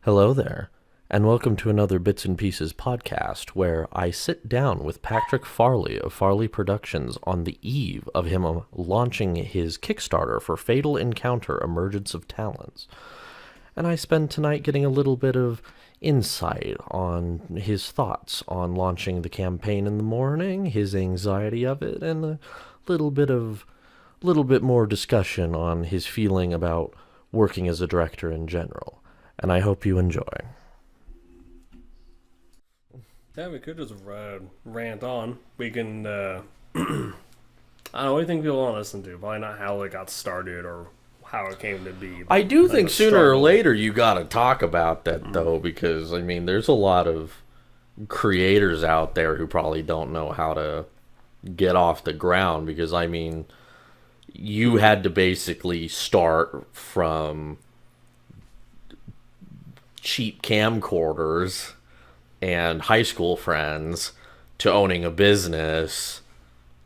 Hello there, and welcome to another Bits and Pieces podcast where I sit down with Patrick Farley of Farley Productions on the eve of him launching his Kickstarter for Fatal Encounter Emergence of Talents. And I spend tonight getting a little bit of insight on his thoughts on launching the campaign in the morning, his anxiety of it, and a little bit more discussion on his feeling about working as a director in general. And I hope you enjoy. Yeah, we could just rant on. We can, I don't know, what do you think people want to listen to? Probably not how it got started or how it came to be. I do think sooner or struggle. later you gotta talk about that, though, because, I mean, there's a lot of creators out there who probably don't know how to get off the ground, because, I mean, you had to basically start from cheap camcorders and high school friends to owning a business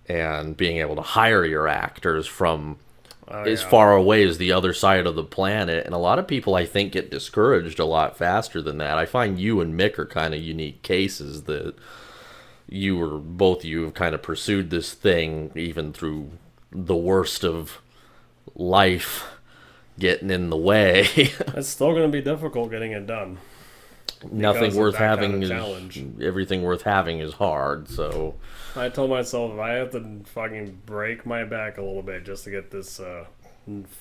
and being able to hire your actors from as far away as the other side of the planet. And a lot of people, I think, get discouraged a lot faster than that. I find you and Mick are kind of unique cases that both of you have kind of pursued this thing even through the worst of life getting in the way. It's still going to be difficult getting it done. Nothing worth having challenge. Everything worth having is hard. So I told myself if I have to fucking break my back a little bit just to get this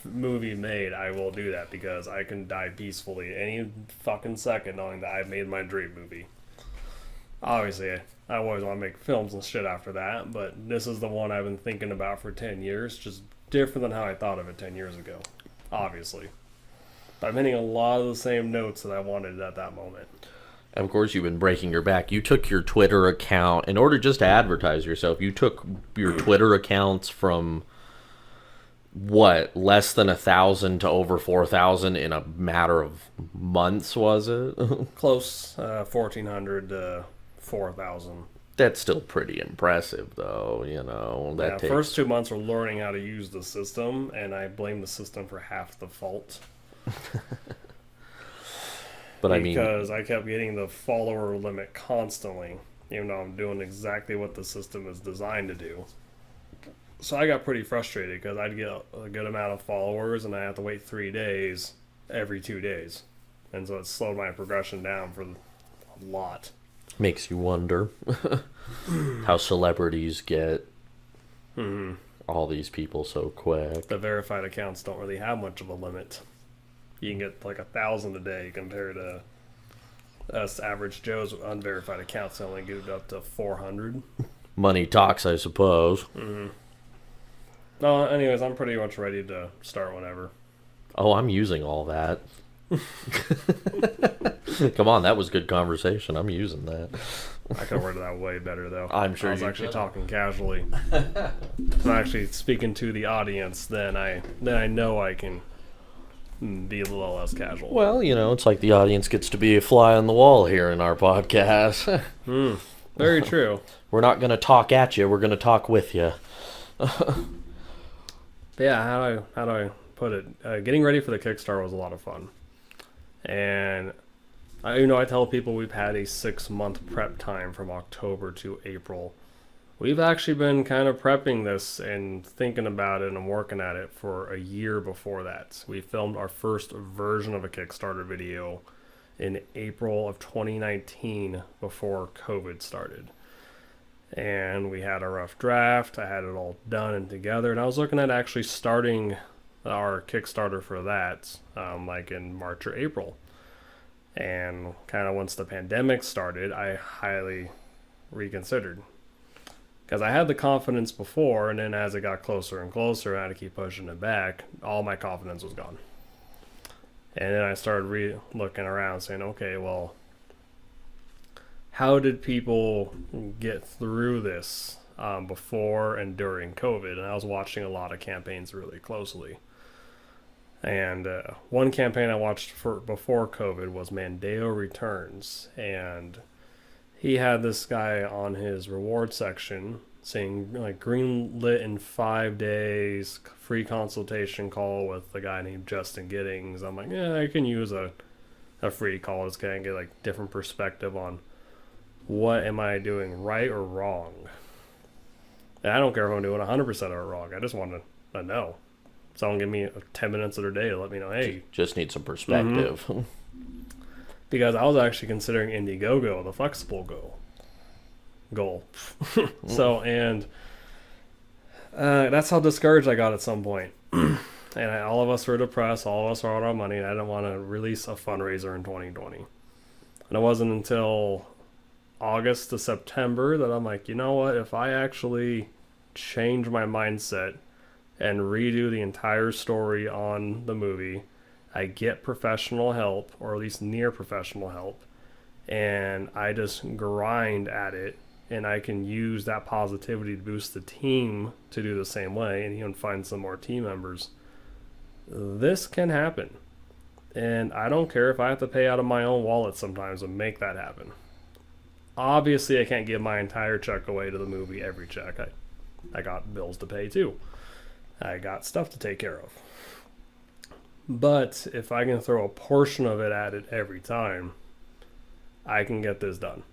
movie made, I will do that, because I can die peacefully any fucking second knowing that I've made my dream movie. Obviously, I always want to make films and shit after that, but this is the one I've been thinking about for 10 years, just different than how I thought of it 10 years ago, obviously. But I'm hitting a lot of the same notes that I wanted at that moment. And of course, you've been breaking your back. You took your Twitter account, in order just to advertise yourself, you took your Twitter accounts from, what, less than 1,000 to over 4,000 in a matter of months, was it? Close, 1,400 to 4,000. That's still pretty impressive, though, you know. That takes... First 2 months were learning how to use the system, and I blame the system for half the fault. But because I kept getting the follower limit constantly, even though I'm doing exactly what the system is designed to do. So I got pretty frustrated because I'd get a good amount of followers and I have to wait 3 days every 2 days. And so it slowed my progression down for a lot. Makes you wonder how celebrities get all these people so quick. The verified accounts don't really have much of a limit. You can get like 1,000 a day compared to us average Joe's unverified accounts only get up to 400. Money talks, I suppose. No, anyways, I'm pretty much ready to start whenever. Oh, I'm using all that. Come on, that was good conversation. I'm using that. I could have worded that way better, though. I'm sure I was you actually could. talking casually. I'm actually speaking to the audience, then I know I can be a little less casual. Well, you know, it's like the audience gets to be a fly on the wall here in our podcast. Very true. We're not going to talk at you. We're going to talk with you. But yeah, how do I put it? Getting ready for the Kickstarter was a lot of fun. And I tell people we've had a 6-month prep time from October to April. We've actually been kind of prepping this and thinking about it and working at it for a year before that. We filmed our first version of a Kickstarter video in April of 2019 before COVID started. And we had a rough draft. I had it all done and together. And I was looking at actually starting our Kickstarter for that like in March or April. And kind of once the pandemic started, I highly reconsidered. Because I had the confidence before, and then as it got closer and closer, I had to keep pushing it back, all my confidence was gone. And then I started looking around saying, okay, well, how did people get through this before and during COVID? And I was watching a lot of campaigns really closely. And one campaign I watched before COVID was Mandeo Returns, and he had this guy on his reward section saying like green lit in 5 days, free consultation call with a guy named Justin Giddings. I'm like, yeah, I can use a a free call is going to get like different perspective on what am I doing right or wrong. And I don't care if I'm doing 100% of it wrong. I just want to know. Someone give me 10 minutes of their day to let me know, hey. Just need some perspective. Mm-hmm. Because I was actually considering Indiegogo, the flexible goal. So, and that's how discouraged I got at some point. And all of us were depressed. All of us were out of money. And I didn't want to release a fundraiser in 2020. And it wasn't until August to September that I'm like, you know what? If I actually change my mindset and redo the entire story on the movie, I get professional help, or at least near professional help, and I just grind at it, and I can use that positivity to boost the team to do the same way, and even find some more team members. This can happen. And I don't care if I have to pay out of my own wallet sometimes to make that happen. Obviously, I can't give my entire check away to the movie every check. I got bills to pay too. I got stuff to take care of. But if I can throw a portion of it at it every time, I can get this done.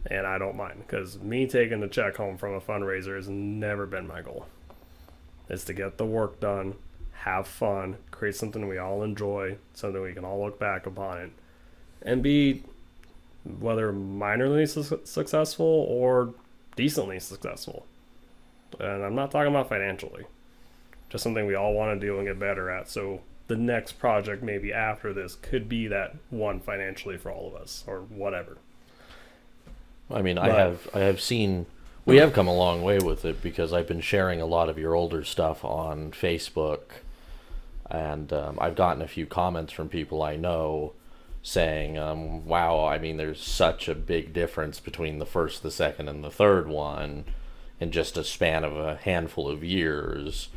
And I don't mind, because me taking the check home from a fundraiser has never been my goal. It's to get the work done, have fun, create something we all enjoy, something we can all look back upon it, and be whether minorly successful or decently successful. And I'm not talking about financially. Just something we all want to do and get better at. So the next project maybe after this could be that one financially for all of us, or whatever. I mean, I have seen, we have come a long way with it, because I've been sharing a lot of your older stuff on Facebook, and I've gotten a few comments from people I know saying, wow, I mean, there's such a big difference between the first, the second, and the third one in just a span of a handful of years.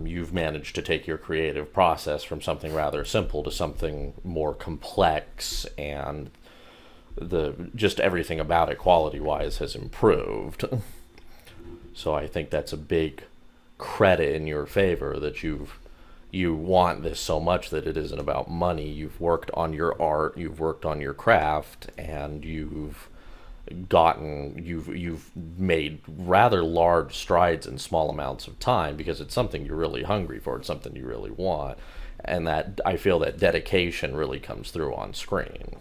You've managed to take your creative process from something rather simple to something more complex, and just everything about it quality-wise has improved. So I think that's a big credit in your favor, that you want this so much that it isn't about money. You've worked on your art, you've worked on your craft, and you've made rather large strides in small amounts of time, because it's something you're really hungry for, it's something you really want, and that I feel that dedication really comes through on screen.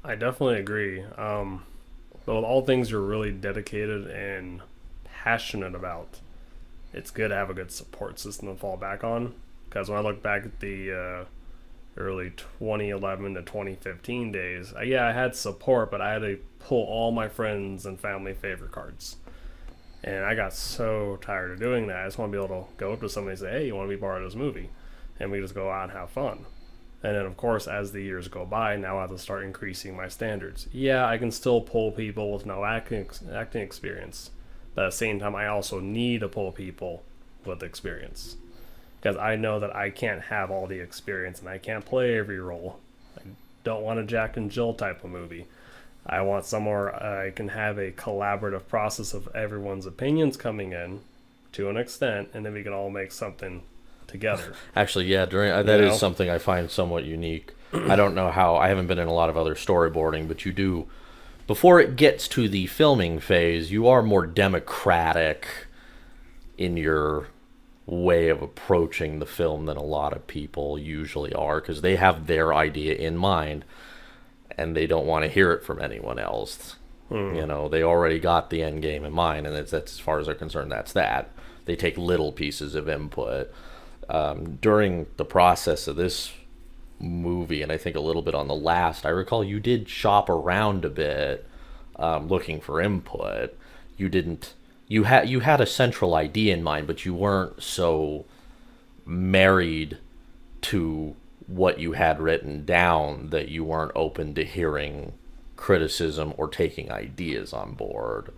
I definitely agree. But with all things you're really dedicated and passionate about, it's good to have a good support system to fall back on. Because when I look back at the early 2011 to 2015 days, I had support, but I had to pull all my friends and family favorite cards. And I got so tired of doing that. I just want to be able to go up to somebody and say, hey, you want to be part of this movie? And we just go out and have fun. And then, of course, as the years go by, now I have to start increasing my standards. Yeah, I can still pull people with no acting experience. But at the same time, I also need to pull people with experience. Because I know that I can't have all the experience, and I can't play every role. I don't want a Jack and Jill type of movie. I want somewhere I can have a collaborative process of everyone's opinions coming in to an extent, and then we can all make something together. Actually, yeah, that is something I find somewhat unique. I don't know how, I haven't been in a lot of other storyboarding, but you do, before it gets to the filming phase, you are more democratic in your way of approaching the film than a lot of people usually are, because they have their idea in mind and they don't want to hear it from anyone else. You know, they already got the end game in mind, and that's as far as they're concerned, that's that. They take little pieces of input. During the process of this movie, and I think a little bit on the last, I recall you did shop around a bit, looking for input. You had a central idea in mind, but you weren't so married to what you had written down that you weren't open to hearing criticism or taking ideas on board,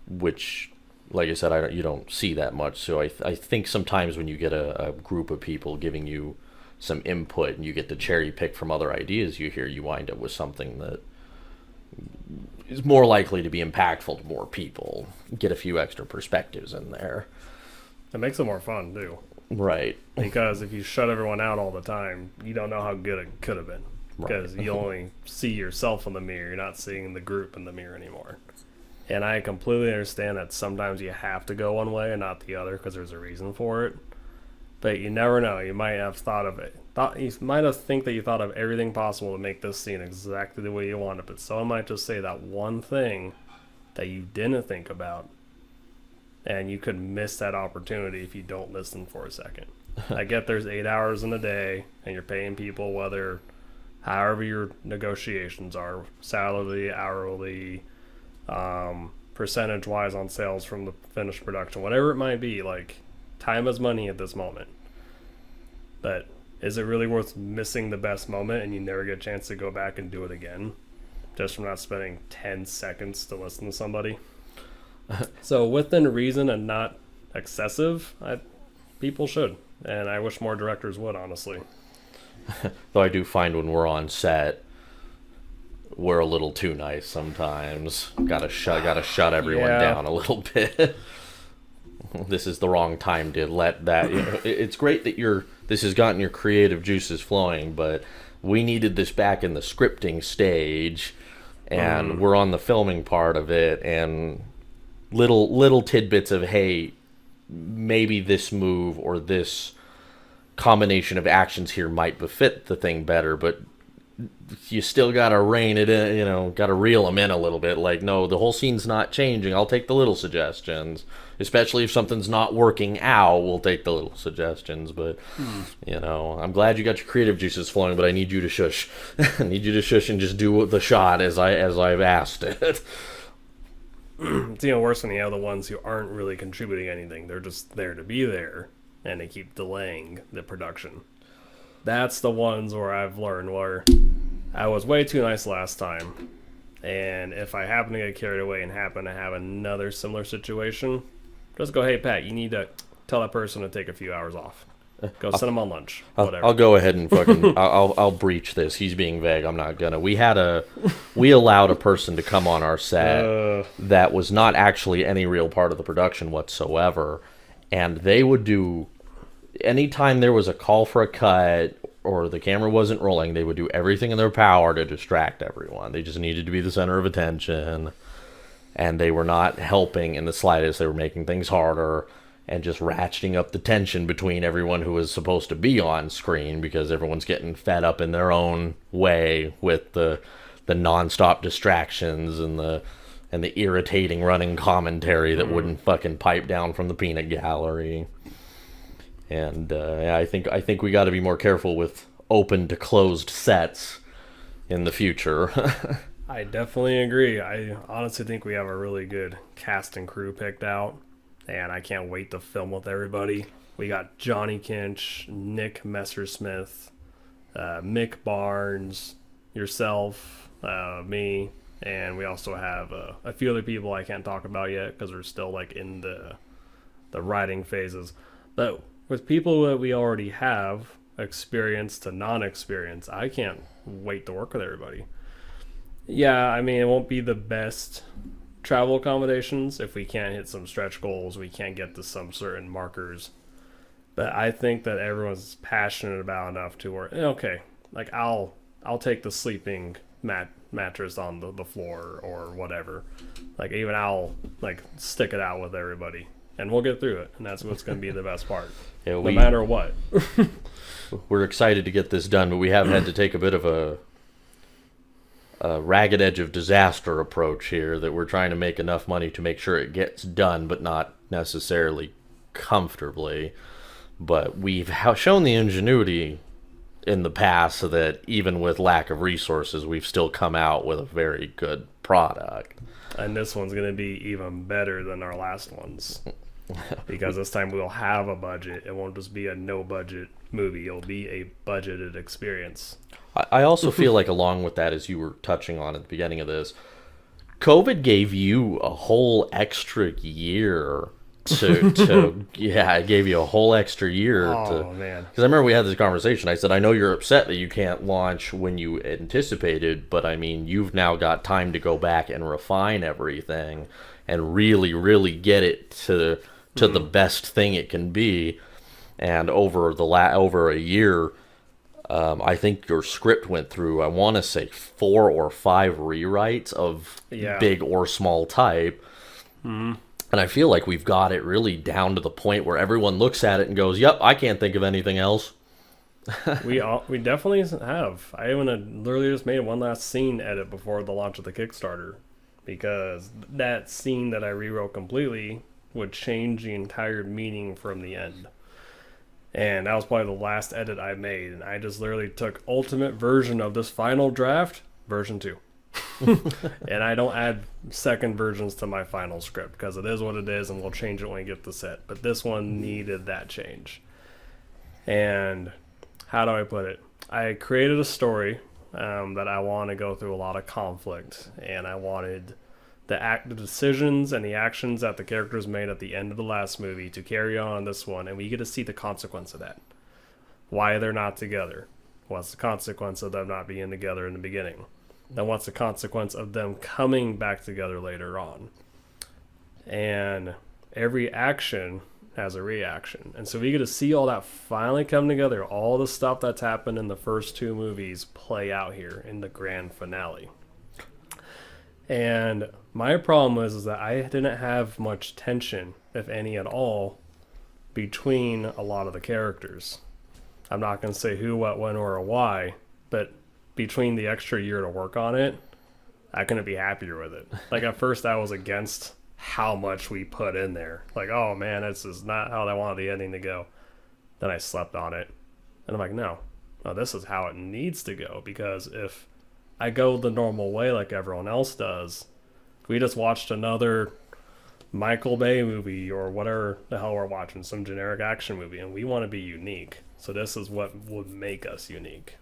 which, like I said, you don't see that much. So I think sometimes when you get a group of people giving you some input and you get to cherry pick from other ideas you hear, you wind up with something that is more likely to be impactful to more people. Get a few extra perspectives in there. It makes it more fun too. Right. Because if you shut everyone out all the time, you don't know how good it could have been. Because you only see yourself in the mirror. You're not seeing the group in the mirror anymore. And I completely understand that sometimes you have to go one way and not the other because there's a reason for it. But you never know. You might have thought of it. You might have think that you thought of everything possible to make this scene exactly the way you want it. But someone might just say that one thing that you didn't think about. And you could miss that opportunity if you don't listen for a second. I get there's 8 hours in a day and you're paying people however your negotiations are, salary, hourly, percentage wise on sales from the finished production, whatever it might be. Like, time is money at this moment. But is it really worth missing the best moment and you never get a chance to go back and do it again just from not spending 10 seconds to listen to somebody? So within reason and not excessive, people should. And I wish more directors would, honestly. Though I do find when we're on set, we're a little too nice sometimes. Gotta shut everyone down a little bit. This is the wrong time to let that. It's great that this has gotten your creative juices flowing, but we needed this back in the scripting stage, and we're on the filming part of it, and little tidbits of, hey, maybe this move or this combination of actions here might befit the thing better, but you still gotta rein it in, gotta reel them in a little bit. Like, no, the whole scene's not changing. I'll take the little suggestions, especially if something's not working out. We'll take the little suggestions, but I'm glad you got your creative juices flowing, but I need you to shush. I need you to shush and just do the shot as I've asked it. It's worse when you have the ones who aren't really contributing anything. They're just there to be there, and they keep delaying the production. That's the ones where I've learned where I was way too nice last time, and if I happen to get carried away and happen to have another similar situation, just go, hey, Pat, you need to tell that person to take a few hours off. Go send them on lunch. Whatever. I'll go ahead and fucking I'll breach this. He's being vague. I'm not gonna. We allowed a person to come on our set that was not actually any real part of the production whatsoever, and they would do anytime there was a call for a cut or the camera wasn't rolling, they would do everything in their power to distract everyone. They just needed to be the center of attention, and they were not helping in the slightest. They were making things harder and just ratcheting up the tension between everyone who was supposed to be on screen, because everyone's getting fed up in their own way with the nonstop distractions and the irritating running commentary that wouldn't fucking pipe down from the peanut gallery. And I think we got to be more careful with open to closed sets in the future. I definitely agree. I honestly think we have a really good cast and crew picked out, and I can't wait to film with everybody. We got Johnny Kinch, Nick Messersmith, Mick Barnes, yourself, me, and we also have a few other people I can't talk about yet because we're still like in the writing phases. But with people that we already have, experience to non-experience, I can't wait to work with everybody. Yeah, I mean, it won't be the best travel accommodations if we can't hit some stretch goals, we can't get to some certain markers. But I think that everyone's passionate about enough to where, okay, like I'll take the sleeping mattress on the floor or whatever. Like, even I'll like stick it out with everybody, and we'll get through it. And that's what's going to be the best part, no matter what. We're excited to get this done, but we have had to take a bit of a ragged edge of disaster approach here, that we're trying to make enough money to make sure it gets done, but not necessarily comfortably. But we've shown the ingenuity in the past so that even with lack of resources, we've still come out with a very good product. And this one's going to be even better than our last ones. Because this time we'll have a budget. It won't just be a no-budget movie. It'll be a budgeted experience. I also feel like, along with that, as you were touching on at the beginning of this, COVID gave you a whole extra year to yeah, it gave you a whole extra year. Oh, man. Because I remember we had this conversation. I said, I know you're upset that you can't launch when you anticipated, but I mean, you've now got time to go back and refine everything and really, really get it to the best thing it can be. And over over a year, I think your script went through, I want to say 4 or 5 rewrites of big or small type. Mm-hmm. And I feel like we've got it really down to the point where everyone looks at it and goes, "Yep, I can't think of anything else." We definitely have. I even literally just made one last scene edit before the launch of the Kickstarter, because that scene that I rewrote completely would change the entire meaning from the end. And that was probably the last edit I made. And I just literally took ultimate version of this final draft, version 2. And I don't add second versions to my final script because it is what it is, and we'll change it when we get the set. But this one needed that change. And how do I put it? I created a story that I want to go through a lot of conflict, and I wanted the decisions and the actions that the characters made at the end of the last movie to carry on in this one, and we get to see the consequence of that. Why they're not together. What's the consequence of them not being together in the beginning? Then what's the consequence of them coming back together later on? And every action has a reaction. And so we get to see all that finally come together, all the stuff that's happened in the first 2 movies play out here in the grand finale. And my problem was that I didn't have much tension, if any at all, between a lot of the characters. I'm not going to say who, what, when, or why, but between the extra year to work on it, I couldn't be happier with it. Like, at first I was against how much we put in there. Like, oh man, this is not how I wanted the ending to go. Then I slept on it. And I'm like, no, this is how it needs to go. Because if I go the normal way like everyone else does, we just watched another Michael Bay movie or whatever the hell we're watching, some generic action movie, and we want to be unique. So this is what would make us unique.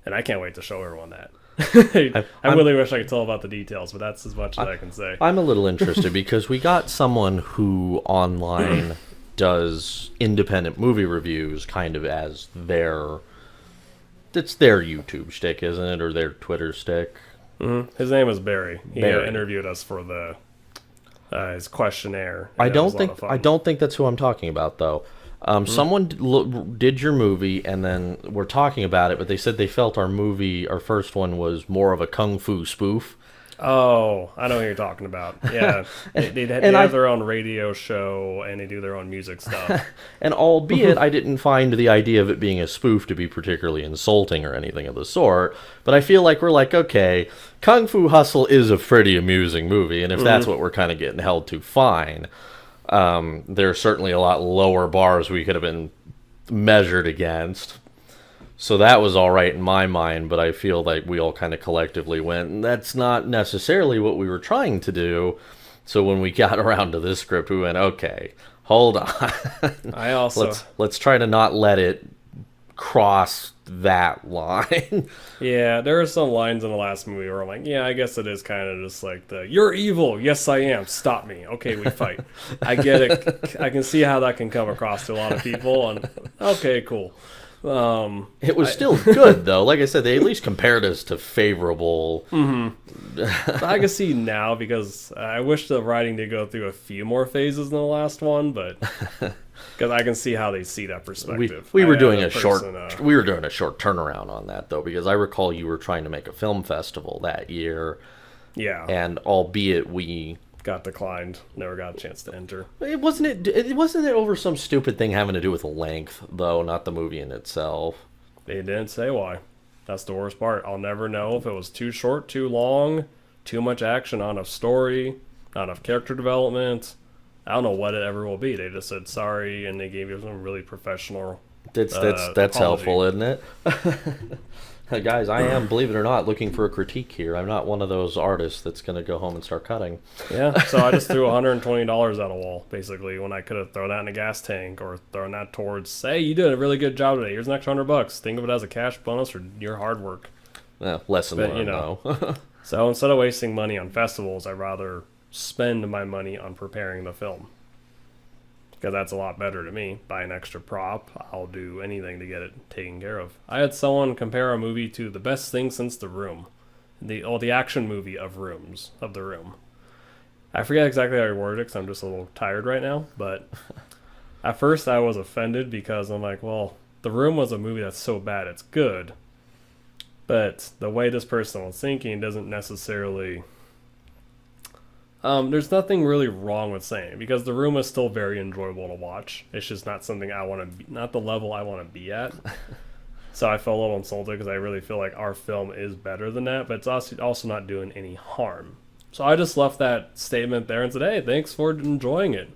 And I can't wait to show everyone that. I really wish I could tell about the details, but that's as much as I can say. I'm a little interested because we got someone who online does independent movie reviews kind of as it's their YouTube shtick, isn't it? Or their Twitter shtick. Mm-hmm. His name is Barry. He interviewed us for his questionnaire. I don't think that's who I'm talking about, though. Someone did your movie, and then we're talking about it, but they said they felt our first one was more of a kung fu spoof. Oh, I know what you're talking about. Yeah, they have their own radio show, and they do their own music stuff. And albeit I didn't find the idea of it being a spoof to be particularly insulting or anything of the sort, but I feel like we're like, okay, Kung Fu Hustle is a pretty amusing movie, and if that's what we're kind of getting held to, fine. There are certainly a lot lower bars we could have been measured against. So that was all right in my mind, but I feel like we all kind of collectively went, that's not necessarily what we were trying to do. So when we got around to this script, we went, okay, hold on. I also... Let's try to not let it cross that line. Yeah, there are some lines in the last movie where I'm like, yeah, I guess it is kind of just like you're evil, yes I am, stop me, okay, we fight. I get it. I can see how that can come across to a lot of people, and okay, cool. It was still good, though. Like I said, they at least compared us to favorable. Mm-hmm. I can see now, because I wish the writing did go through a few more phases than the last one, but because I can see how they see that perspective. We were doing a short turnaround on that, though, because I recall you were trying to make a film festival that year. Yeah, and albeit we got declined, never got a chance to enter. It wasn't it over some stupid thing having to do with length, though, not the movie in itself. They didn't say why. That's the worst part. I'll never know if it was too short, too long, too much action, not enough story, not enough character development. I don't know what it ever will be. They just said sorry, and they gave you some really professional. That's helpful, isn't it? Guys, I am, believe it or not, looking for a critique here. I'm not one of those artists that's going to go home and start cutting. Yeah, so I just threw $120 at a wall, basically, when I could have thrown that in a gas tank or thrown that towards, hey, you did a really good job today. Here's an extra $100. Think of it as a cash bonus for your hard work. Lesson learned, though. So instead of wasting money on festivals, I'd rather spend my money on preparing the film. Because that's a lot better to me. Buy an extra prop. I'll do anything to get it taken care of. I had someone compare a movie to the best thing since The Room. The action movie of The Room. I forget exactly how I worded it because I'm just a little tired right now. But At first, I was offended because I'm like, well, The Room was a movie that's so bad it's good, but the way this person was thinking doesn't necessarily. There's nothing really wrong with saying it, because The Room is still very enjoyable to watch. It's just not something I want to be, not the level I want to be at. So I felt a little insulted because I really feel like our film is better than that, but it's also not doing any harm. So I just left that statement there and said, hey, thanks for enjoying it.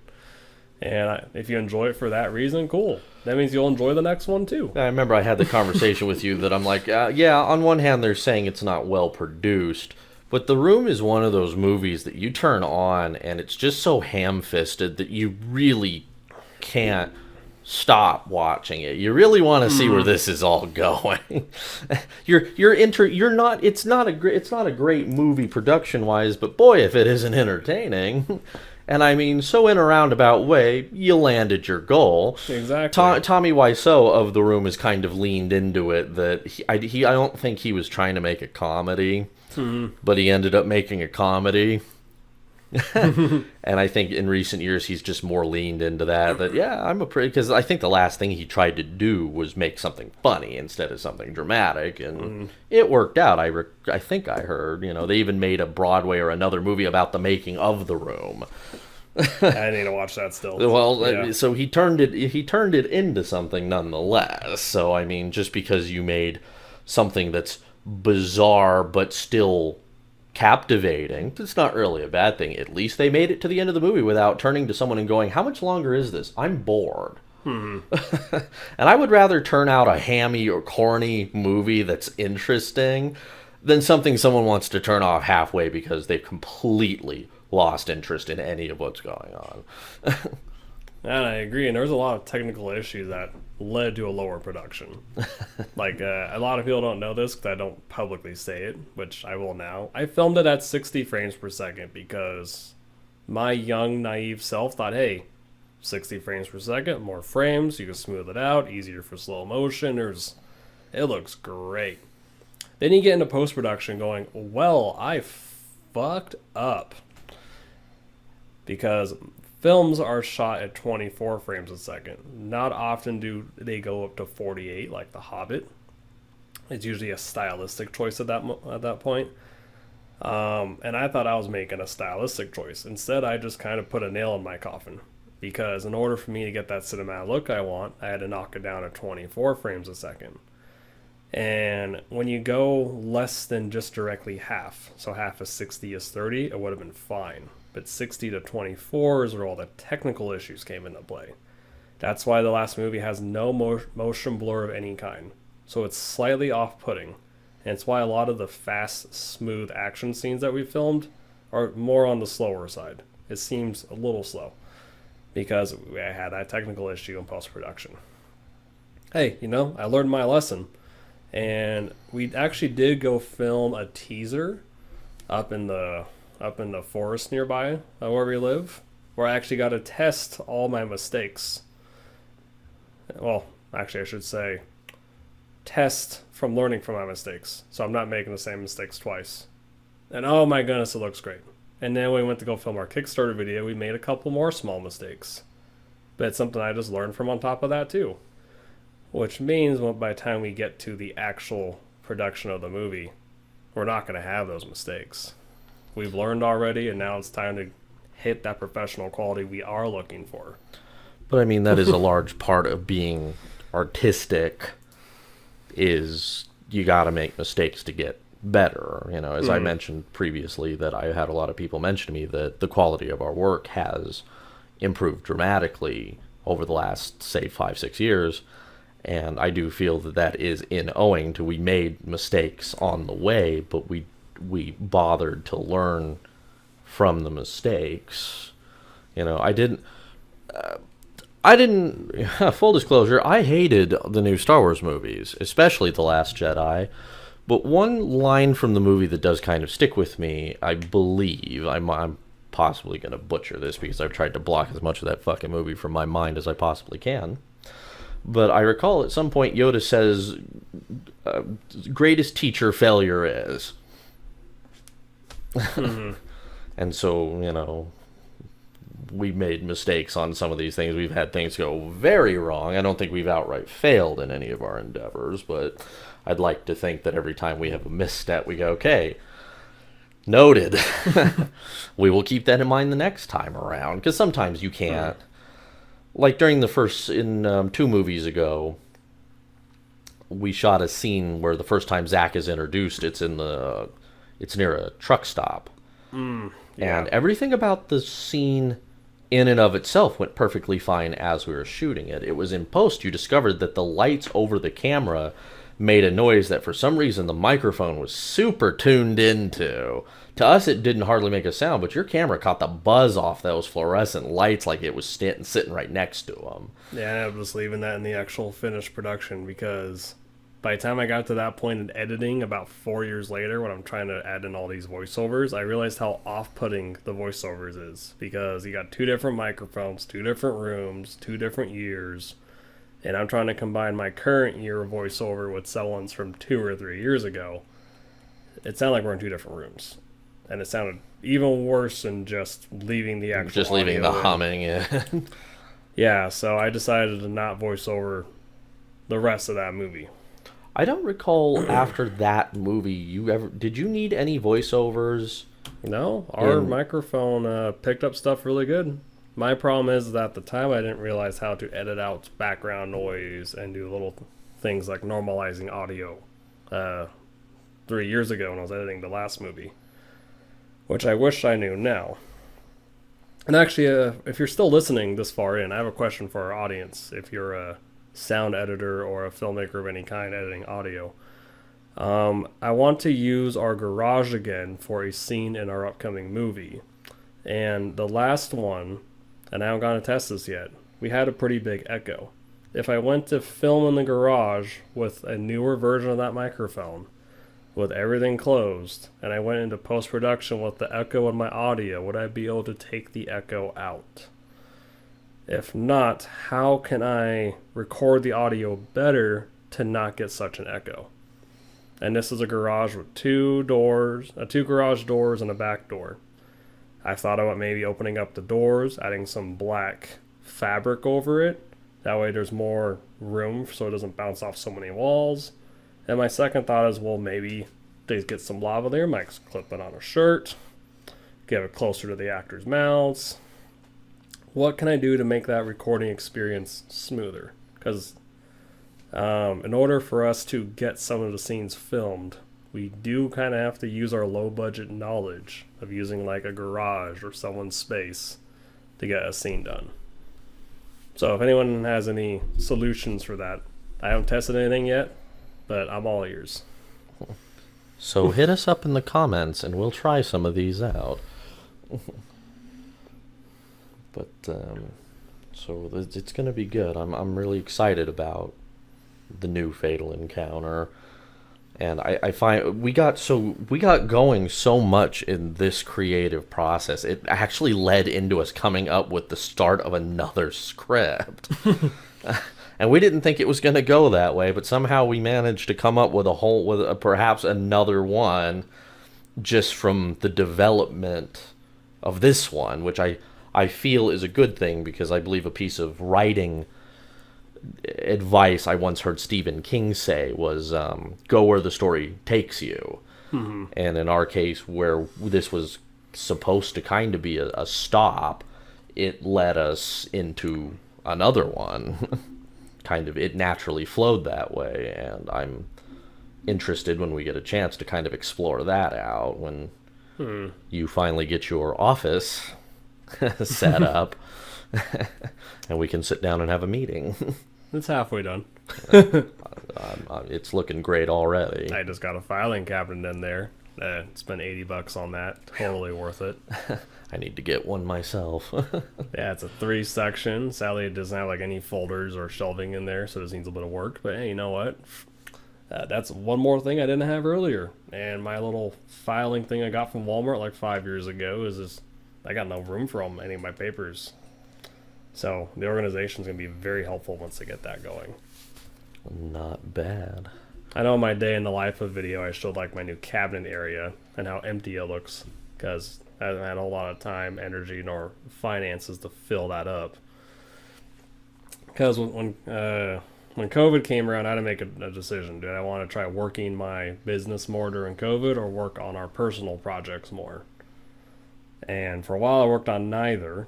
And if you enjoy it for that reason, cool. That means you'll enjoy the next one too. I remember I had the conversation with you that I'm like, yeah, on one hand they're saying it's not well produced, but The Room is one of those movies that you turn on and it's just so ham-fisted that you really can't stop watching it. You really want to see where this is all going. It's not a great movie production wise, but boy, if it isn't entertaining. And I mean, so in a roundabout way, you landed your goal. Exactly. Tommy Wiseau of The Room has kind of leaned into it. That I don't think he was trying to make a comedy, but he ended up making a comedy. And I think in recent years he's just more leaned into that. Because I think the last thing he tried to do was make something funny instead of something dramatic, and it worked out. I think I heard, they even made a Broadway or another movie about the making of The Room. I need to watch that still. Well, so he turned it into something nonetheless. So I mean, just because you made something that's bizarre but still captivating, it's not really a bad thing. At least they made it to the end of the movie without turning to someone and going, how much longer is this? I'm bored. And I would rather turn out a hammy or corny movie that's interesting than something someone wants to turn off halfway because they've completely lost interest in any of what's going on. And I agree, and there's a lot of technical issues that led to a lower production. Like, a lot of people don't know this because I don't publicly say it, which I will now. I filmed it at 60 frames per second because my young, naive self thought, hey, 60 frames per second, more frames, you can smooth it out, easier for slow motion, it looks great. Then you get into post-production going, well, I fucked up. Because films are shot at 24 frames a second. Not often do they go up to 48 like The Hobbit. It's usually a stylistic choice at that point. And I thought I was making a stylistic choice. Instead, I just kind of put a nail in my coffin. Because in order for me to get that cinematic look I want, I had to knock it down to 24 frames a second. And when you go less than just directly half, so half of 60 is 30, it would have been fine. But 60 to 24 is where all the technical issues came into play. That's why the last movie has no motion blur of any kind. So it's slightly off-putting. And it's why a lot of the fast, smooth action scenes that we filmed are more on the slower side. It seems a little slow. Because I had that technical issue in post-production. Hey, I learned my lesson. And we actually did go film a teaser up in the forest nearby where we live, where I actually got to test all my mistakes. Well, actually I should say test from learning from my mistakes, so I'm not making the same mistakes twice. And oh my goodness, it looks great. And then when we went to go film our Kickstarter video, we made a couple more small mistakes, but it's something I just learned from on top of that too, which means by the time we get to the actual production of the movie, we're not going to have those mistakes. We've learned already, and now it's time to hit that professional quality we are looking for. But I mean, that is a large part of being artistic, is you got to make mistakes to get better. As I mentioned previously, that I had a lot of people mention to me that the quality of our work has improved dramatically over the last, say, 5-6 years. And I do feel that is owing to we made mistakes on the way, but we bothered to learn from the mistakes. I didn't full disclosure, I hated the new Star Wars movies, especially The Last Jedi, but one line from the movie that does kind of stick with me, I believe, I'm possibly going to butcher this because I've tried to block as much of that fucking movie from my mind as I possibly can, but I recall at some point Yoda says, greatest teacher failure is. And so, we've made mistakes on some of these things. We've had things go very wrong. I don't think we've outright failed in any of our endeavors, but I'd like to think that every time we have a misstep, we go, okay, noted. We will keep that in mind the next time around, because sometimes you can't. Like during the first, in 2 movies ago, we shot a scene where the first time Zach is introduced, it's near a truck stop. Yeah. And everything about the scene in and of itself went perfectly fine as we were shooting it. It was in post you discovered that the lights over the camera made a noise that for some reason the microphone was super tuned into. To us, it didn't hardly make a sound, but your camera caught the buzz off those fluorescent lights like it was sitting right next to them. Yeah, I'm just leaving that in the actual finished production, because by the time I got to that point in editing, about 4 years later, when I'm trying to add in all these voiceovers, I realized how off-putting the voiceovers is, because you got 2 different microphones, 2 different rooms, 2 different years, and I'm trying to combine my current year voiceover with someone's from 2 or 3 years ago. It sounded like we're in 2 different rooms, and it sounded even worse than just leaving the actual Just leaving the audio in. humming in. Yeah, so I decided to not voice over the rest of that movie. I don't recall after that movie did you need any voiceovers? No, our microphone picked up stuff really good. My problem is that at the time I didn't realize how to edit out background noise and do little things like normalizing audio 3 years ago when I was editing the last movie, which I wish I knew now. And actually, if you're still listening this far in, I have a question for our audience. If you're a sound editor or a filmmaker of any kind editing audio, I want to use our garage again for a scene in our upcoming movie. And the last one, and I haven't gotten to test this yet, we had a pretty big echo. If I went to film in the garage with a newer version of that microphone, with everything closed, and I went into post-production with the echo in my audio, would I be able to take the echo out? If not, how can I record the audio better to not get such an echo? And this is a garage with 2 garage doors and a back door. I thought about maybe opening up the doors, adding some black fabric over it. That way there's more room so it doesn't bounce off so many walls. And my second thought is, well, maybe they get some lavalier mics, clip it on a shirt, get it closer to the actors' mouths. What can I do to make that recording experience smoother? Because in order for us to get some of the scenes filmed, we do kind of have to use our low-budget knowledge of using like a garage or someone's space to get a scene done. So if anyone has any solutions for that, I haven't tested anything yet, but I'm all ears. So hit us up in the comments and we'll try some of these out. But so it's going to be good. I'm really excited about the new Fatal Encounter, and I find we got going so much in this creative process. It actually led into us coming up with the start of another script. And we didn't think it was going to go that way, but somehow we managed to come up with perhaps another one just from the development of this one, which I feel is a good thing, because I believe a piece of writing advice I once heard Stephen King say was go where the story takes you. Mm-hmm. And in our case, where this was supposed to kind of be a stop, it led us into another one. Kind of, it naturally flowed that way, and I'm interested when we get a chance to kind of explore that out when you finally get your office set up and we can sit down and have a meeting. It's halfway done. It's looking great already. I just got a filing cabinet in there. Spent $80 on that. Totally worth it. I need to get one myself. Yeah, it's a 3-section. Sadly, it doesn't have like any folders or shelving in there, so it needs a bit of work. But hey, you know what? That's one more thing I didn't have earlier. And my little filing thing I got from Walmart like 5 years ago is just, I got no room for any of my papers. So the organization's going to be very helpful once they get that going. Not bad. I know in my day in the life of video, I showed like my new cabinet area and how empty it looks, because I haven't had a lot of time, energy, nor finances to fill that up. Because when COVID came around, I had to make a decision. Did I want to try working my business more during COVID or work on our personal projects more? And for a while, I worked on neither.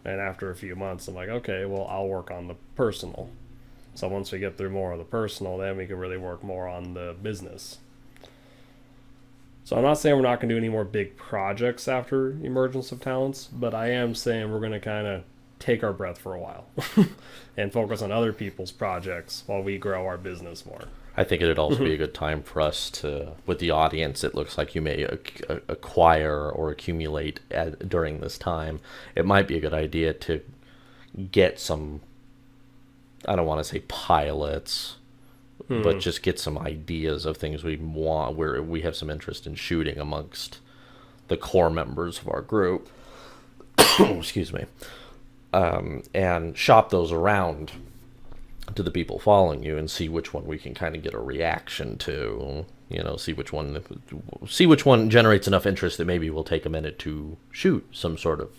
And after a few months, I'm like, okay, well, I'll work on the personal. So once we get through more of the personal, then we can really work more on the business. So I'm not saying we're not going to do any more big projects after Emergence of Talents, but I am saying we're going to kind of take our breath for a while and focus on other people's projects while we grow our business more. I think it'd also be a good time for us to, with the audience, it looks like you may acquire or accumulate during this time. It might be a good idea to get some, I don't want to say pilots, but just get some ideas of things we want, where we have some interest in shooting amongst the core members of our group. Excuse me. And shop those around to the people following you and see which one we can kind of get a reaction to, see which one generates enough interest that maybe we'll take a minute to shoot some sort of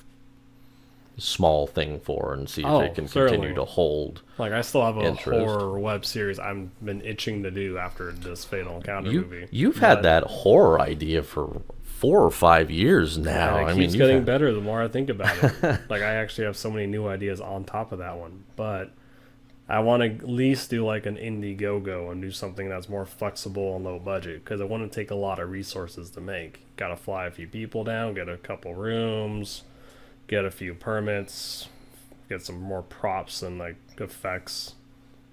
small thing for and see if it can continue to hold. Like, I still have a interest. horror web series I've been itching to do after this Fatal Encounter movie. You've had that horror idea for 4 or 5 years now. Yeah, it keeps getting better the more I think about it. Like, I actually have so many new ideas on top of that one. But I want to at least do like an Indiegogo and do something that's more flexible and low budget, because it wouldn't take a lot of resources to make. Got to fly a few people down, get a couple rooms, get a few permits, get some more props and like effects.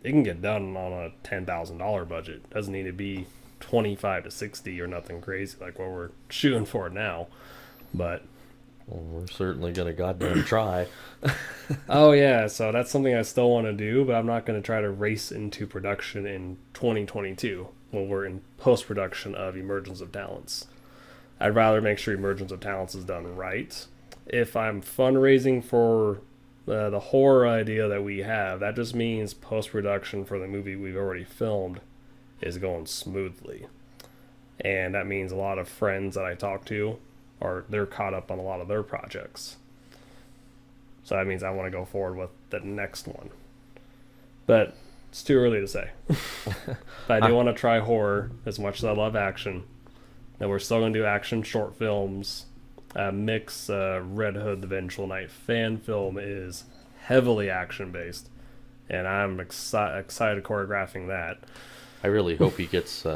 It can get done on a $10,000 budget. Doesn't need to be 25 to 60 or nothing crazy like what we're shooting for now. But well, we're certainly gonna goddamn try. Oh yeah, so that's something I still want to do, but I'm not going to try to race into production in 2022 when we're in post-production of Emergence of Talents. I'd rather make sure Emergence of Talents is done right. If I'm fundraising for the horror idea that we have, that just means post-production for the movie we've already filmed is going smoothly. And that means a lot of friends that I talk to they're caught up on a lot of their projects. So that means I want to go forward with the next one. But it's too early to say. But I do want to try horror as much as I love action. And we're still going to do action short films. Mix Red Hood the Vengeful Knight fan film is heavily action based. And I'm excited choreographing that. I really hope he gets...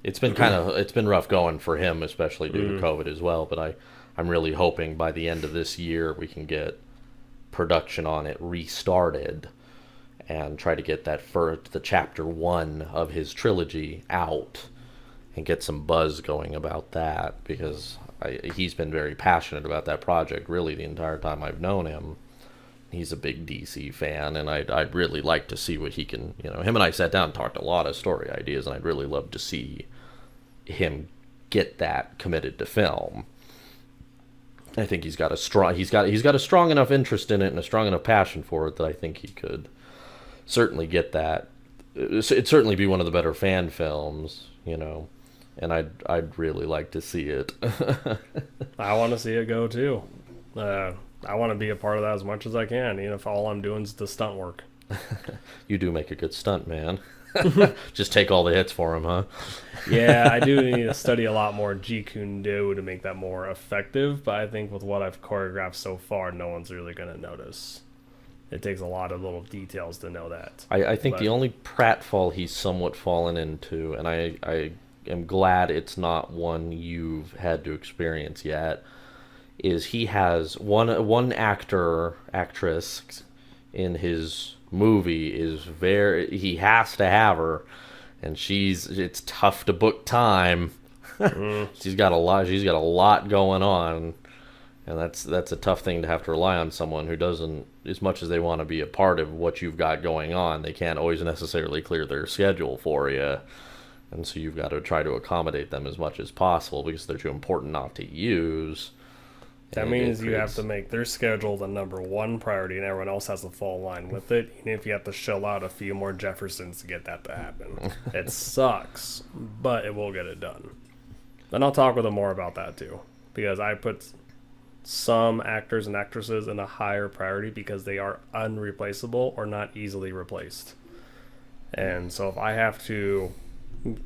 it's been rough going for him, especially due to COVID as well. But I'm really hoping by the end of this year we can get production on it restarted and try to get the chapter 1 of his trilogy out and get some buzz going about that, because he's been very passionate about that project really the entire time I've known him. He's a big DC fan, and I'd really like to see what he can, him and I sat down and talked a lot of story ideas, and I'd really love to see him get that committed to film. I think he's got a strong enough interest in it and a strong enough passion for it that I think he could certainly get that. It'd certainly be one of the better fan films, and I'd really like to see it. I want to see it go too. I want to be a part of that as much as I can, even if all I'm doing is the stunt work. You do make a good stunt man. Just take all the hits for him, huh? Yeah, I do need to study a lot more Jeet Kune Do to make that more effective, but I think with what I've choreographed so far, no one's really going to notice. It takes a lot of little details to know that. I think the only pratfall he's somewhat fallen into, and I am glad it's not one you've had to experience yet, is he has one actress in his movie he has to have her, and it's tough to book time. She's got a lot going on, and that's a tough thing to have to rely on someone who doesn't, as much as they want to be a part of what you've got going on, they can't always necessarily clear their schedule for you, and so you've got to try to accommodate them as much as possible because they're too important not to use. That means you have to make their schedule the number one priority, and everyone else has to fall in line with it, even if you have to shell out a few more Jeffersons to get that to happen. It sucks, but it will get it done. And I'll talk with them more about that, too, because I put some actors and actresses in a higher priority because they are unreplaceable or not easily replaced. And so if I have to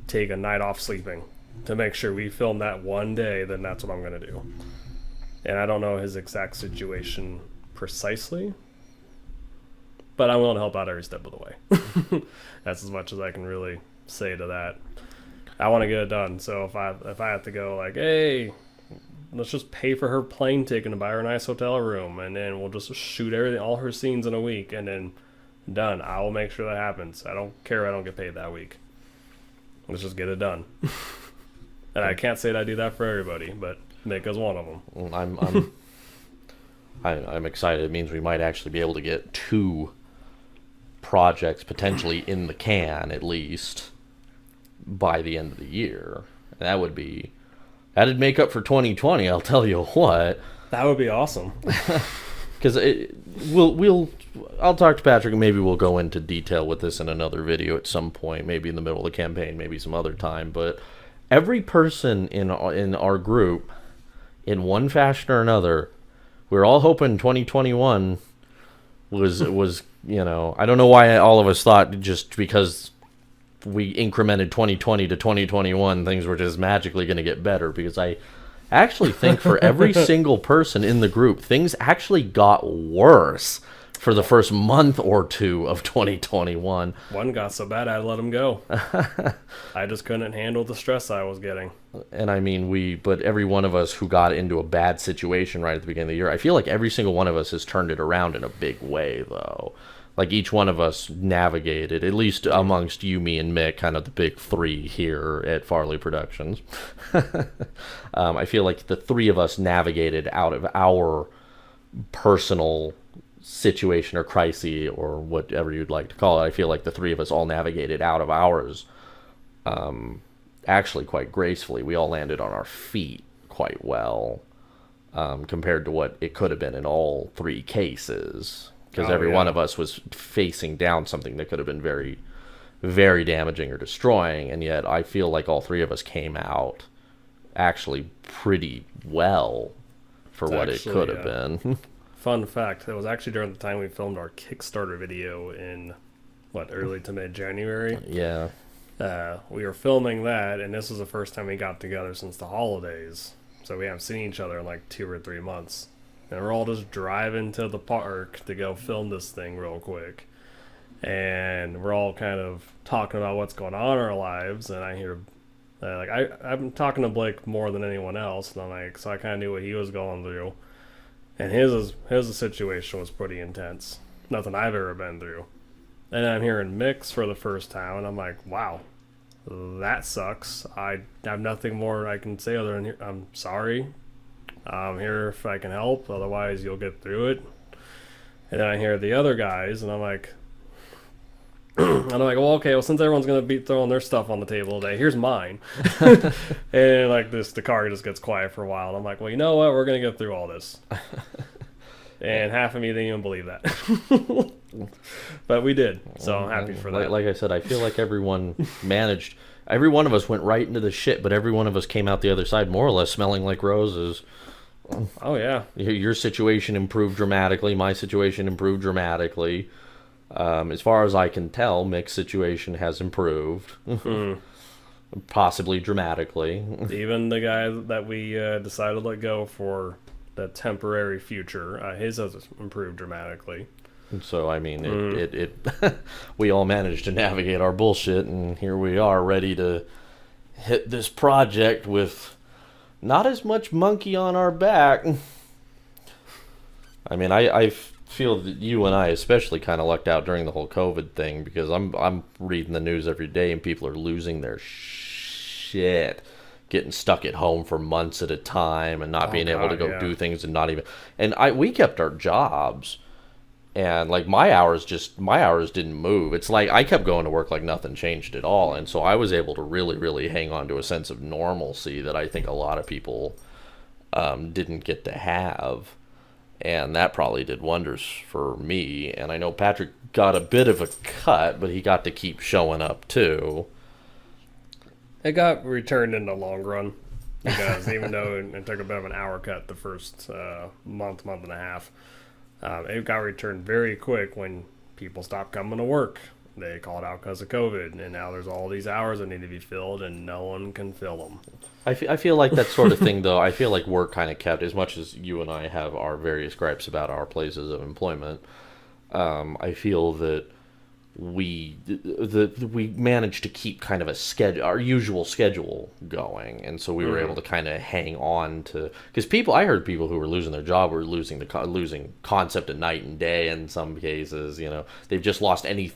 take a night off sleeping to make sure we film that one day, then that's what I'm going to do. And I don't know his exact situation precisely, but I'm willing to help out every step of the way. That's as much as I can really say to that. I want to get it done. So if I have to go like, hey, let's just pay for her plane ticket and buy her a nice hotel room, and then we'll just shoot everything, all her scenes in a week, and then done. I will make sure that happens. I don't care if I don't get paid that week. Let's just get it done. And I can't say that I do that for everybody, but Nick is one of them. I'm excited. It means we might actually be able to get 2 projects potentially in the can at least by the end of the year. That'd make up for 2020. I'll tell you what. That would be awesome. Because I'll talk to Patrick and maybe we'll go into detail with this in another video at some point, maybe in the middle of the campaign, maybe some other time. But every person in our group, in one fashion or another, we're all hoping 2021 was I don't know why all of us thought just because we incremented 2020 to 2021 things were just magically going to get better, because I actually think for every single person in the group, things actually got worse for the first month or 2 of 2021. One got so bad I had to let him go. I just couldn't handle the stress I was getting. And I mean, but every one of us who got into a bad situation right at the beginning of the year, I feel like every single one of us has turned it around in a big way, though. Like each one of us navigated, at least amongst you, me, and Mick, kind of the big 3 here at Farley Productions. I feel like the 3 of us navigated out of our personal situation or crisis or whatever you'd like to call it. I feel like the 3 of us all navigated out of ours actually quite gracefully. We all landed on our feet quite well compared to what it could have been in all 3 cases. Because every one of us was facing down something that could have been very, very damaging or destroying, and yet I feel like all 3 of us came out actually pretty well for what it could have been. Fun fact, it was actually during the time we filmed our Kickstarter video in, early to mid-January? Yeah. We were filming that, and this was the first time we got together since the holidays. So we haven't seen each other in 2 or 3 months. And we're all just driving to the park to go film this thing real quick. And we're all kind of talking about what's going on in our lives. And I hear, I've been talking to Blake more than anyone else. And so I kind of knew what he was going through. And his situation was pretty intense. Nothing I've ever been through. And I'm hearing Mick's for the first time. And I'm like, wow, that sucks. I have nothing more I can say other than I'm sorry. I'm here if I can help, otherwise you'll get through it. And then I hear the other guys, and I'm like, well, okay, since everyone's going to be throwing their stuff on the table today, here's mine. And the car just gets quiet for a while, and I'm like, well, you know what, we're going to get through all this. And half of me didn't even believe that. But we did, so I'm happy for that. Like I said, I feel like everyone managed. Every one of us went right into the shit, but every one of us came out the other side more or less smelling like roses. Oh, yeah. Your situation improved dramatically. My situation improved dramatically. As far as I can tell, Mick's situation has improved. Possibly dramatically. Even the guy that we decided to let go for the temporary future, his has improved dramatically. So, I mean, we all managed to navigate our bullshit, and here we are ready to hit this project with not as much monkey on our back. I mean, I feel that you and I especially kind of lucked out during the whole COVID thing, because I'm reading the news every day, and people are losing their shit, getting stuck at home for months at a time, and not being able to go do things, and not even. And we kept our jobs. And my hours didn't move. It's like I kept going to work like nothing changed at all. And so I was able to really, really hang on to a sense of normalcy that I think a lot of people didn't get to have. And that probably did wonders for me. And I know Patrick got a bit of a cut, but he got to keep showing up too. It got returned in the long run. because even though it took a bit of an hour cut the first month and a half, it got returned very quick when people stopped coming to work. They called out because of COVID, and now there's all these hours that need to be filled, and no one can fill them. I feel like that sort of thing, though. I feel like work kind of kept, as much as you and I have our various gripes about our places of employment. I feel that we managed to keep kind of a schedule, our usual schedule going, and so we were able to kind of hang on to, because I heard people who were losing their job were losing losing concept of night and day in some cases. They've just lost any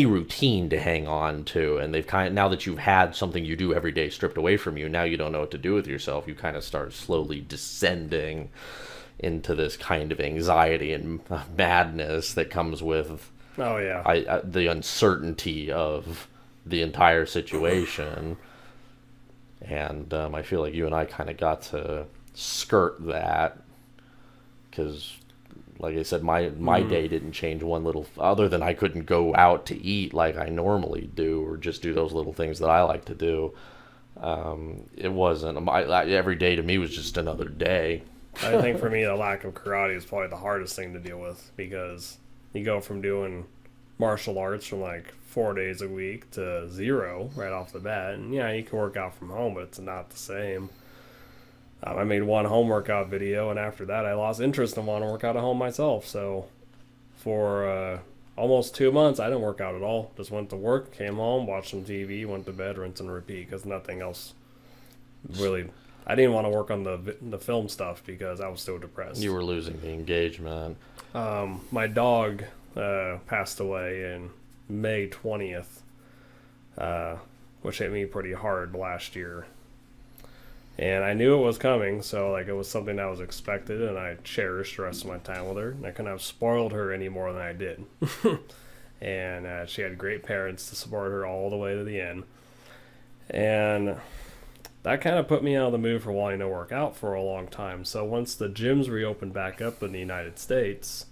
routine to hang on to, and they've now that you've had something you do every day stripped away from you, now you don't know what to do with yourself. You kind of start slowly descending into this kind of anxiety and madness that comes with the uncertainty of the entire situation. And I feel like you and I kind of got to skirt that, because like I said, my day didn't change one little, other than I couldn't go out to eat like I normally do, or just do those little things that I like to do. It wasn't, every day to me was just another day. I think for me, the lack of karate is probably the hardest thing to deal with, because you go from doing martial arts from like 4 days a week to 0 right off the bat. And yeah, you can work out from home, but it's not the same. I made one home workout video, and after that I lost interest in wanting to work out at home myself. So for almost 2 months I didn't work out at all. Just went to work, came home, watched some TV, went to bed, rinse and repeat, because nothing else really. I didn't want to work on the film stuff because I was so depressed. You were losing the engagement. My dog passed away in May 20th, which hit me pretty hard last year. And I knew it was coming, so like it was something that was expected, and I cherished the rest of my time with her. And I couldn't have spoiled her any more than I did. And she had great parents to support her all the way to the end. And that kind of put me out of the mood for wanting to work out for a long time. So once the gyms reopened back up in the United States,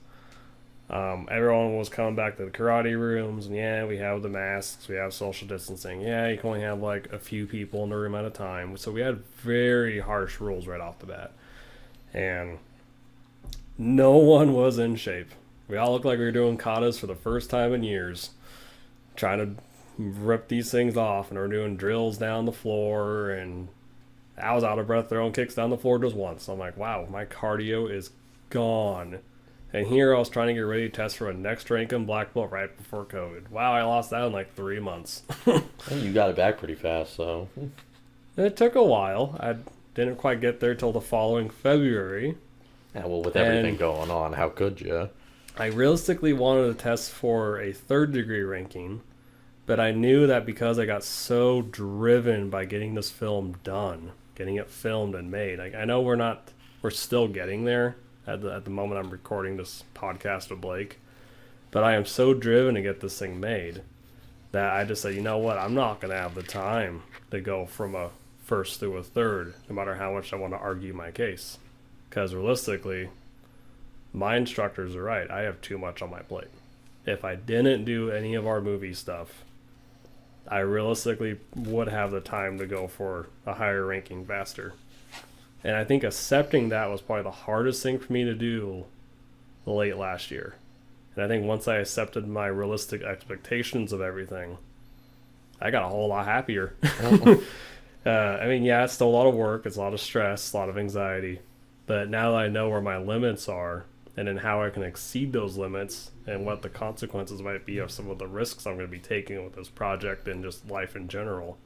everyone was coming back to the karate rooms, and yeah, we have the masks, we have social distancing. Yeah, you can only have like a few people in the room at a time. So we had very harsh rules right off the bat. And no one was in shape. We all looked like we were doing katas for the first time in years, trying to rip these things off, and we're doing drills down the floor, and I was out of breath throwing kicks down the floor just once. I'm like, wow, my cardio is gone. And here I was trying to get ready to test for a next rank in black belt right before COVID. Wow, I lost that in like 3 months. You got it back pretty fast, so. It took a while. I didn't quite get there till the following February. Yeah, well, with everything going on, how could you? I realistically wanted to test for a 3rd degree ranking, but I knew that because I got so driven by getting this film done, getting it filmed and made. Like, I know we're still getting there at the moment I'm recording this podcast with Blake, but I am so driven to get this thing made that I just said, you know what, I'm not going to have the time to go from a 1st through a 3rd, no matter how much I want to argue my case. Because realistically, my instructors are right. I have too much on my plate. If I didn't do any of our movie stuff, I realistically would have the time to go for a higher ranking faster. And I think accepting that was probably the hardest thing for me to do late last year. And I think once I accepted my realistic expectations of everything, I got a whole lot happier. I mean, yeah, it's still a lot of work. It's a lot of stress, a lot of anxiety. But now that I know where my limits are, and then how I can exceed those limits, and what the consequences might be of some of the risks I'm going to be taking with this project and just life in general,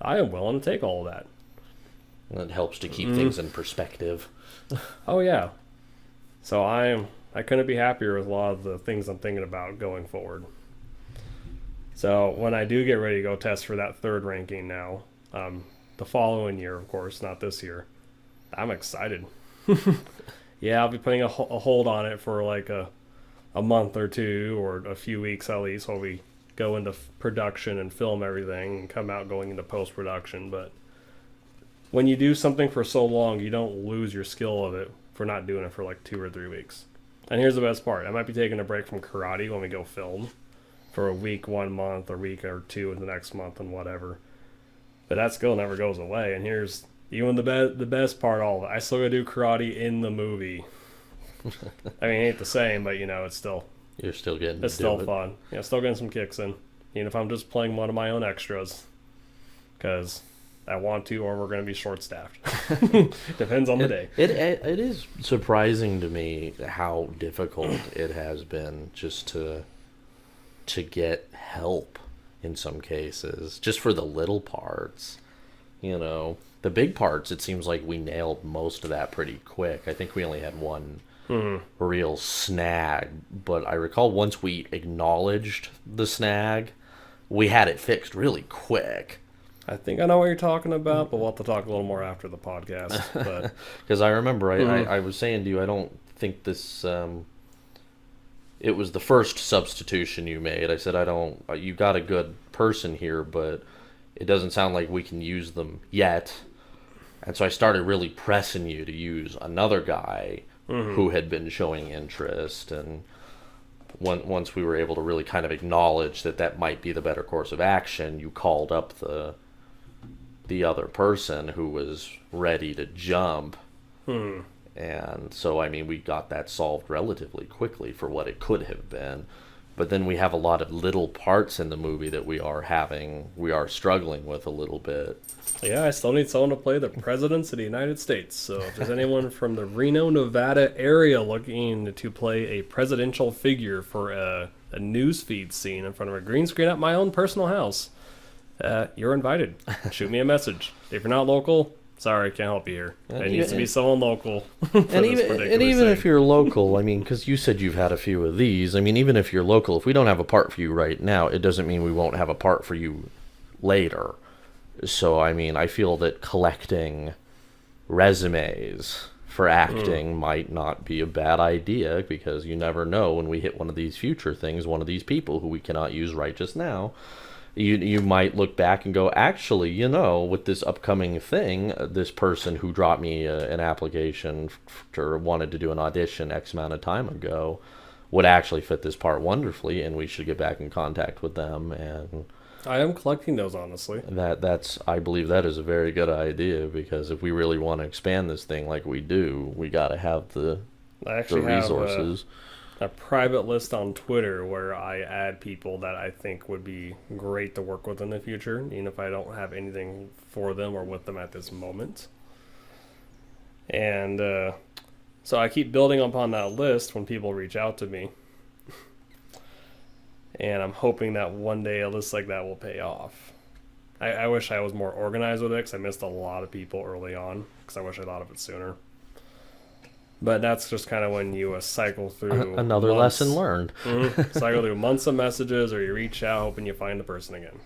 I am willing to take all of that. And it helps to keep things in perspective. Oh, yeah. So I couldn't be happier with a lot of the things I'm thinking about going forward. So when I do get ready to go test for that 3rd ranking now, the following year, of course, not this year, I'm excited. Yeah, I'll be putting a hold on it for like a month or 2 or a few weeks at least while we go into production and film everything and come out going into post-production. But when you do something for so long, you don't lose your skill of it for not doing it for like 2 or 3 weeks. And here's the best part. I might be taking a break from karate when we go film for a week, 1 month, a week or 2 in the next month and whatever. But that skill never goes away. And here's even the best part. All of it. I still gotta do karate in the movie. I mean, it ain't the same, but it's still You're still getting. it's still fun. Yeah, still getting some kicks in. Even if I'm just playing one of my own extras, because I want to, or we're gonna be short staffed. Depends on the day. It is surprising to me how difficult it has been just to get help in some cases, just for the little parts. The big parts, it seems like we nailed most of that pretty quick. I think we only had one real snag, but I recall once we acknowledged the snag, we had it fixed really quick. I think I know what you're talking about, but we'll have to talk a little more after the podcast. But because I remember I was saying to you, I don't think this it was the first substitution you made. I said, you got a good person here, but it doesn't sound like we can use them yet. And so I started really pressing you to use another guy who had been showing interest. And once we were able to really kind of acknowledge that might be the better course of action, you called up the other person who was ready to jump. And so, I mean, we got that solved relatively quickly for what it could have been. But then we have a lot of little parts in the movie that we are struggling with a little bit. Yeah, I still need someone to play the presidents of the United States. So if there's anyone from the Reno, Nevada area looking to play a presidential figure for a newsfeed scene in front of a green screen at my own personal house, you're invited. Shoot me a message. If you're not local, sorry, can't help you here. It needs to be someone local. And even if you're local, I mean, because you said you've had a few of these. I mean, even if you're local, if we don't have a part for you right now, it doesn't mean we won't have a part for you later. So, I mean, I feel that collecting resumes for acting might not be a bad idea, because you never know when we hit one of these future things, one of these people who we cannot use right just now. You might look back and go, actually, with this upcoming thing, this person who dropped me an application or wanted to do an audition X amount of time ago would actually fit this part wonderfully, and we should get back in contact with them. And I am collecting those, honestly. I believe that is a very good idea, because if we really want to expand this thing like we do, we got to have the resources. A private list on Twitter where I add people that I think would be great to work with in the future, even if I don't have anything for them or with them at this moment. And so I keep building upon that list when people reach out to me. And I'm hoping that one day a list like that will pay off. I wish I was more organized with it, because I missed a lot of people early on, because I wish I thought of it sooner. But that's just kind of when you cycle through another lesson learned. Cycle through months of messages, or you reach out hoping you find the person again.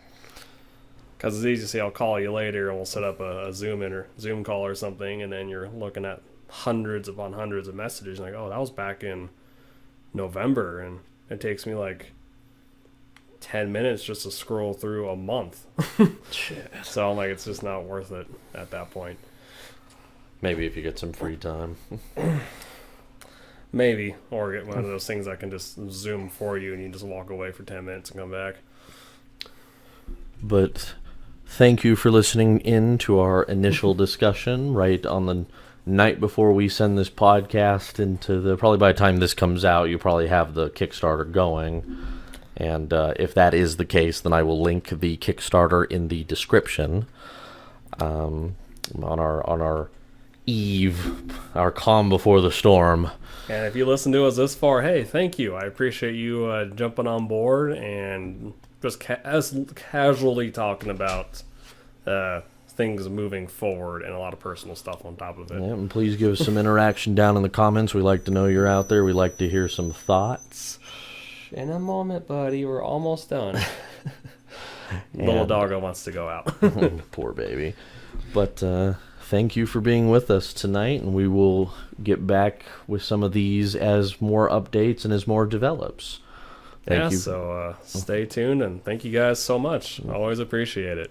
Because it's easy to say, I'll call you later, and we'll set up a Zoom call or something, and then you're looking at hundreds upon hundreds of messages, and like, oh, that was back in November, and it takes me like 10 minutes just to scroll through a month. So I'm like, it's just not worth it at that point. Maybe if you get some free time. Maybe. Or get one of those things that can just Zoom for you and you just walk away for 10 minutes and come back. But thank you for listening in to our initial discussion right on the night before we send this podcast into probably by the time this comes out, you probably have the Kickstarter going. And if that is the case, then I will link the Kickstarter in the description on our our calm before the storm. And if you listen to us this far, hey, thank you. I appreciate you jumping on board and just casually talking about things moving forward and a lot of personal stuff on top of it. Yeah, and please give us some interaction down in the comments. We like to know you're out there. We like to hear some thoughts. In a moment, buddy. We're almost done. Little doggo wants to go out. Poor baby. But thank you for being with us tonight, and we will get back with some of these as more updates and as more develops. Thank you. So stay tuned, and thank you guys so much. I always appreciate it.